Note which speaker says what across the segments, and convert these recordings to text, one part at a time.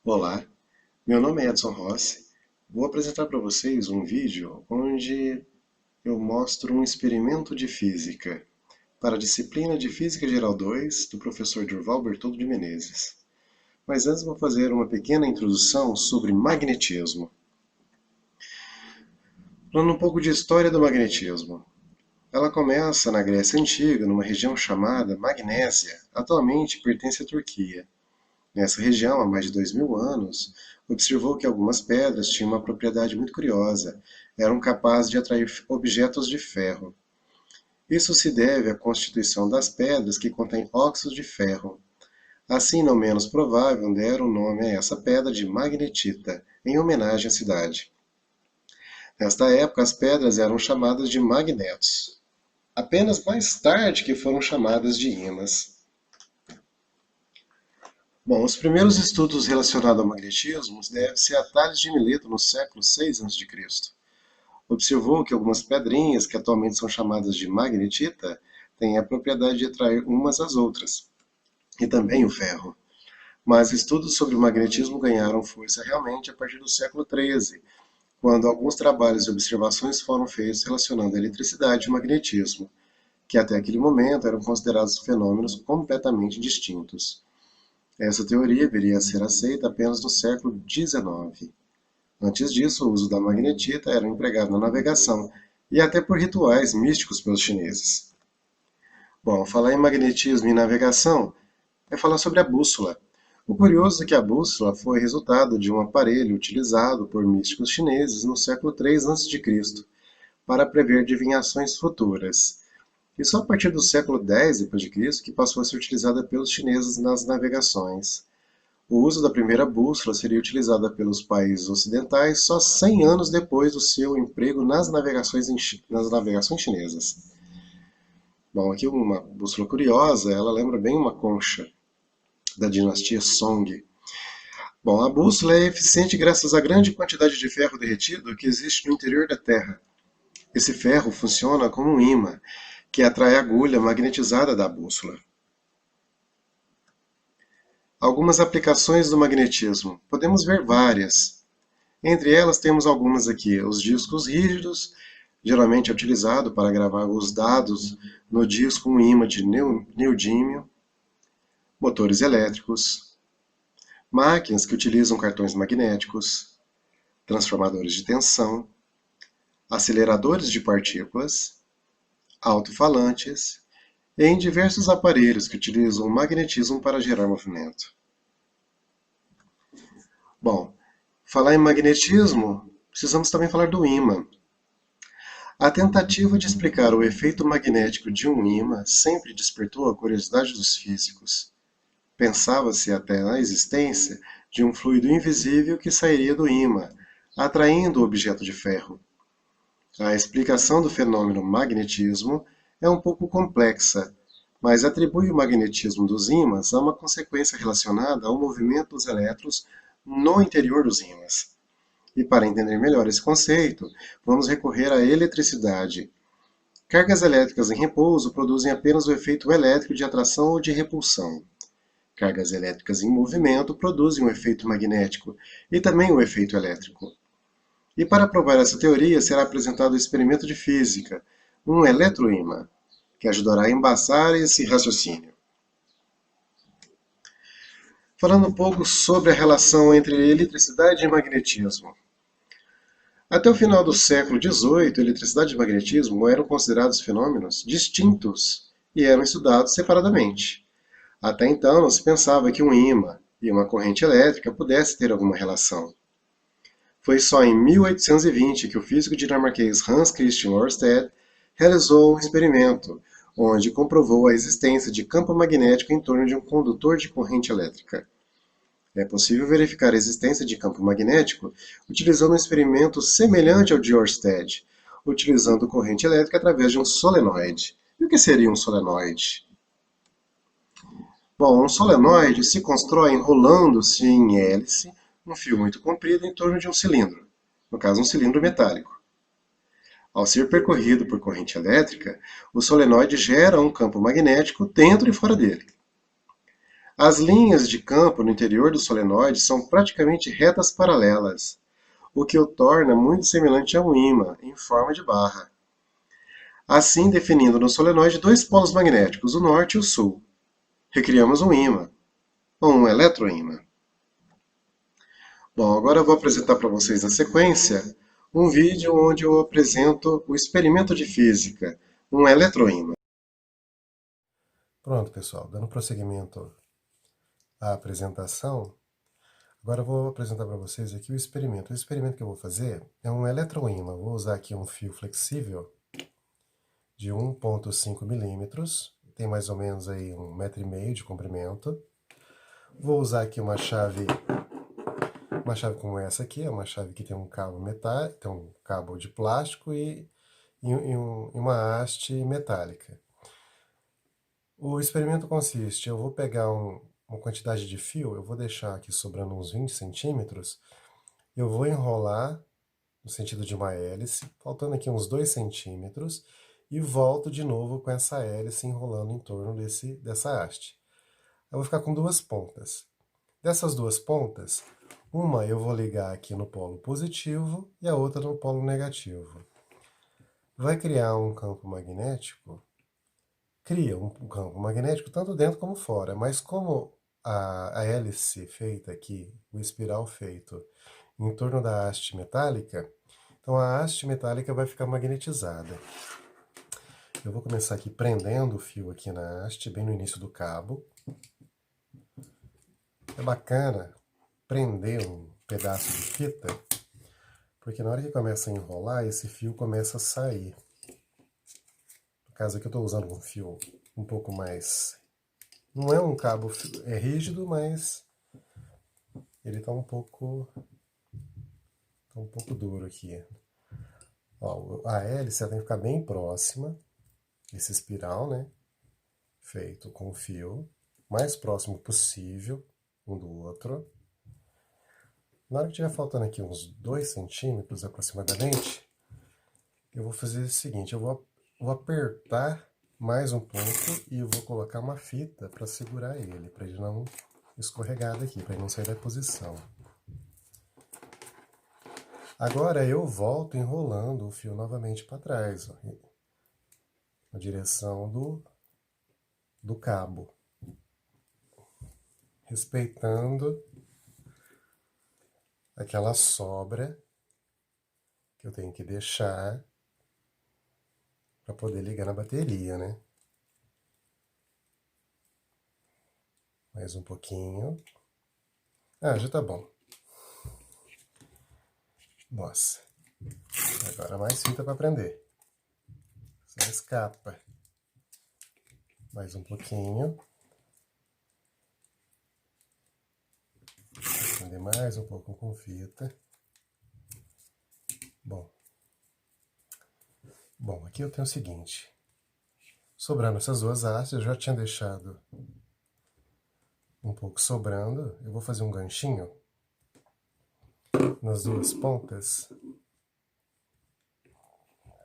Speaker 1: Olá, meu nome é Edson Rossi. Vou apresentar para vocês um vídeo onde eu mostro um experimento de física para a disciplina de Física Geral 2 do professor Durval Bertoldo de Menezes. Mas antes vou fazer uma pequena introdução sobre magnetismo. Falando um pouco de história do magnetismo. Ela começa na Grécia Antiga, numa região chamada Magnésia, atualmente pertence à Turquia. Nessa região, há mais de 2000 anos, observou que algumas pedras tinham uma propriedade muito curiosa: eram capazes de atrair objetos de ferro. Isso se deve à constituição das pedras que contêm óxidos de ferro. Assim, não menos provável, deram o nome a essa pedra de magnetita, em homenagem à cidade. Nesta época, as pedras eram chamadas de magnetos. Apenas mais tarde que foram chamadas de ímãs. Bom, os primeiros estudos relacionados ao magnetismo devem-se a Tales de Mileto no século VI a.C. Observou que algumas pedrinhas, que atualmente são chamadas de magnetita, têm a propriedade de atrair umas às outras, e também o ferro. Mas estudos sobre o magnetismo ganharam força realmente a partir do século XIII, quando alguns trabalhos e observações foram feitos relacionando a eletricidade e o magnetismo, que até aquele momento eram considerados fenômenos completamente distintos. Essa teoria viria a ser aceita apenas no século XIX. Antes disso, o uso da magnetita era empregado na navegação e até por rituais místicos pelos chineses. Bom, falar em magnetismo e navegação é falar sobre a bússola. O curioso é que a bússola foi resultado de um aparelho utilizado por místicos chineses no século III a.C. para prever adivinhações futuras. E só a partir do século X d.C. que passou a ser utilizada pelos chineses nas navegações. O uso da primeira bússola seria utilizada pelos países ocidentais só 100 anos depois do seu emprego nas navegações chinesas. Bom, aqui uma bússola curiosa, ela lembra bem uma concha da dinastia Song. Bom, a bússola é eficiente graças à grande quantidade de ferro derretido que existe no interior da Terra. Esse ferro funciona como um ímã, que atrai a agulha magnetizada da bússola. Algumas aplicações do magnetismo. Podemos ver várias. Entre elas temos algumas aqui. Os discos rígidos, geralmente é utilizado para gravar os dados no disco um ímã de neodímio. Motores elétricos. Máquinas que utilizam cartões magnéticos. Transformadores de tensão. Aceleradores de partículas. Alto-falantes. E em diversos aparelhos que utilizam o magnetismo para gerar movimento. Bom, falar em magnetismo, precisamos também falar do ímã. A tentativa de explicar o efeito magnético de um ímã sempre despertou a curiosidade dos físicos. Pensava-se até na existência de um fluido invisível que sairia do ímã, atraindo o objeto de ferro. A explicação do fenômeno magnetismo é um pouco complexa, mas atribui o magnetismo dos ímãs a uma consequência relacionada ao movimento dos elétrons no interior dos ímãs. E para entender melhor esse conceito, vamos recorrer à eletricidade. Cargas elétricas em repouso produzem apenas o efeito elétrico de atração ou de repulsão. Cargas elétricas em movimento produzem um efeito magnético e também o efeito elétrico. E para provar essa teoria será apresentado o experimento de física, um eletroímã, que ajudará a embasar esse raciocínio. Falando um pouco sobre a relação entre eletricidade e magnetismo. Até o final do século XVIII, eletricidade e magnetismo eram considerados fenômenos distintos e eram estudados separadamente. Até então não se pensava que um ímã e uma corrente elétrica pudessem ter alguma relação. Foi só em 1820 que o físico dinamarquês Hans Christian Ørsted realizou um experimento, onde comprovou a existência de campo magnético em torno de um condutor de corrente elétrica. É possível verificar a existência de campo magnético utilizando um experimento semelhante ao de Ørsted, utilizando corrente elétrica através de um solenoide. E o que seria um solenoide? Bom, um solenoide se constrói enrolando-se em hélice um fio muito comprido em torno de um cilindro, no caso um cilindro metálico. Ao ser percorrido por corrente elétrica, o solenoide gera um campo magnético dentro e fora dele. As linhas de campo no interior do solenoide são praticamente retas paralelas, o que o torna muito semelhante a um ímã, em forma de barra. Assim, definindo no solenoide dois polos magnéticos, o norte e o sul. Recriamos um ímã, ou um eletroímã. Bom, agora eu vou apresentar para vocês na sequência um vídeo onde eu apresento o experimento de física, um eletroímã. Pronto, pessoal, dando prosseguimento à apresentação, agora eu vou apresentar para vocês aqui o experimento. O experimento que eu vou fazer é um eletroímã. Vou usar aqui um fio flexível de 1,5 milímetros, tem mais ou menos aí 1,5 m de comprimento. Vou usar aqui uma chave como essa aqui, é uma chave que tem um cabo metálico, tem um cabo de plástico e uma haste metálica. O experimento consiste, eu vou pegar uma quantidade de fio, eu vou deixar aqui sobrando uns 20 centímetros, eu vou enrolar no sentido de uma hélice, faltando aqui uns 2 centímetros, e volto de novo com essa hélice enrolando em torno dessa haste. Eu vou ficar com duas pontas. Dessas duas pontas, uma eu vou ligar aqui no polo positivo e a outra no polo negativo. Vai criar um campo magnético? Cria um campo magnético tanto dentro como fora, mas como a hélice feita aqui, o espiral feito em torno da haste metálica, então a haste metálica vai ficar magnetizada. Eu vou começar aqui prendendo o fio aqui na haste, bem no início do cabo. É bacana prender um pedaço de fita, porque na hora que começa a enrolar, esse fio começa a sair. No caso aqui eu estou usando um fio um pouco mais... Não é um cabo rígido, mas ele está um pouco duro aqui. Ó, a hélice tem que ficar bem próxima, esse espiral, né? Feito com fio, mais próximo possível um do outro. Na hora que estiver faltando aqui uns 2 centímetros aproximadamente, eu vou fazer o seguinte, eu vou apertar mais um pouco e eu vou colocar uma fita para segurar ele, para ele não escorregar daqui, para ele não sair da posição. Agora eu volto enrolando o fio novamente para trás, ó, na direção do cabo, respeitando aquela sobra que eu tenho que deixar para poder ligar na bateria, né? Mais um pouquinho. Ah, já tá bom. Nossa. Agora mais fita para prender. Você escapa. Mais um pouquinho. Vou prender mais um pouco com fita. Bom, aqui eu tenho o seguinte. Sobrando essas duas hastes, eu já tinha deixado um pouco sobrando. Eu vou fazer um ganchinho nas duas pontas.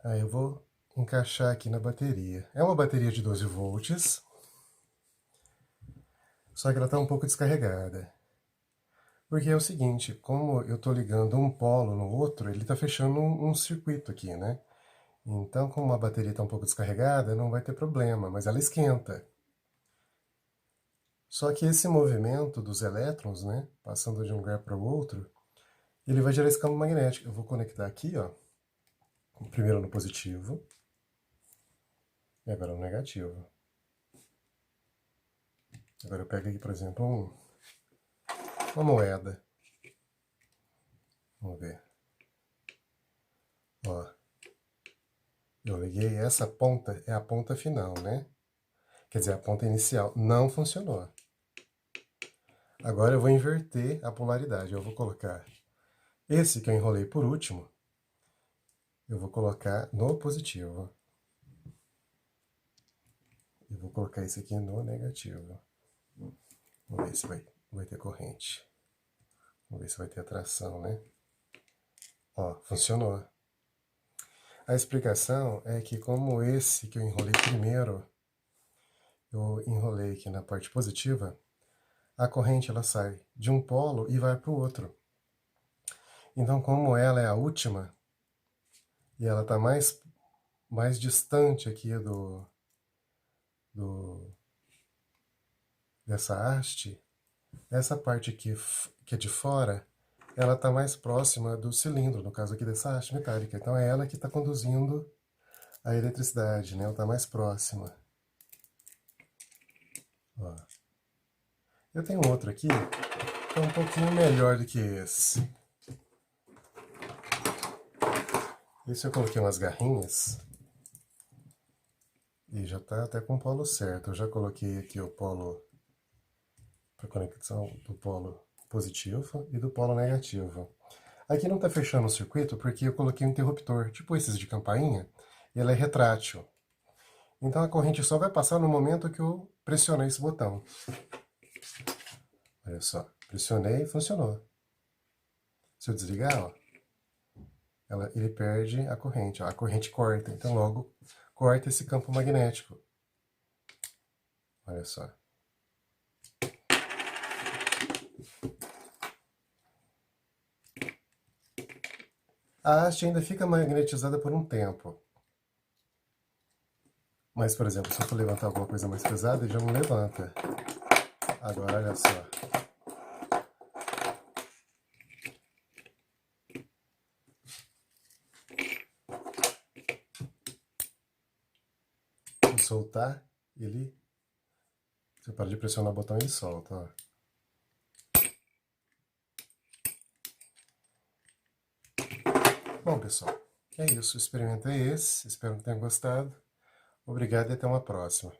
Speaker 1: Aí eu vou encaixar aqui na bateria. É uma bateria de 12 volts, só que ela está um pouco descarregada. Porque é o seguinte, como eu estou ligando um polo no outro, ele está fechando um circuito aqui, né? Então, como a bateria está um pouco descarregada, não vai ter problema, mas ela esquenta. Só que esse movimento dos elétrons, né, passando de um lugar para o outro, ele vai gerar esse campo magnético. Eu vou conectar aqui, ó, primeiro no positivo, e agora no negativo. Agora eu pego aqui, por exemplo, uma moeda. Vamos ver. Ó, eu liguei, essa ponta é a ponta final, né? Quer dizer, a ponta inicial não funcionou. Agora eu vou inverter a polaridade. Eu vou colocar esse que eu enrolei por último, eu vou colocar no positivo. E vou colocar esse aqui no negativo. Vamos ver se vai ter corrente. Vamos ver se vai ter atração, né? Ó, funcionou. A explicação é que como esse que eu enrolei primeiro, eu enrolei aqui na parte positiva, a corrente ela sai de um polo e vai para o outro. Então, como ela é a última, e ela está mais distante aqui dessa haste, essa parte aqui que é de fora, ela está mais próxima do cilindro, no caso aqui dessa haste metálica. Então é ela que está conduzindo a eletricidade, né? Ela está mais próxima. Ó. Eu tenho outro aqui que é um pouquinho melhor do que esse. Esse eu coloquei umas garrinhas e já está até com o polo certo. Eu já coloquei aqui o polo para conexão do polo positivo e do polo negativo. Aqui não está fechando o circuito porque eu coloquei um interruptor, tipo esses de campainha, e ele é retrátil. Então a corrente só vai passar no momento que eu pressionei esse botão. Olha só, pressionei e funcionou. Se eu desligar, ó, ele perde a corrente, ó, a corrente corta, então logo corta esse campo magnético. Olha só. A haste ainda fica magnetizada por um tempo. Mas, por exemplo, se eu for levantar alguma coisa mais pesada, ele já não levanta. Agora, olha só. Se eu soltar, você para de pressionar o botão e ele solta, ó. Bom, pessoal, é isso. O experimento é esse. Espero que tenham gostado. Obrigado e até uma próxima.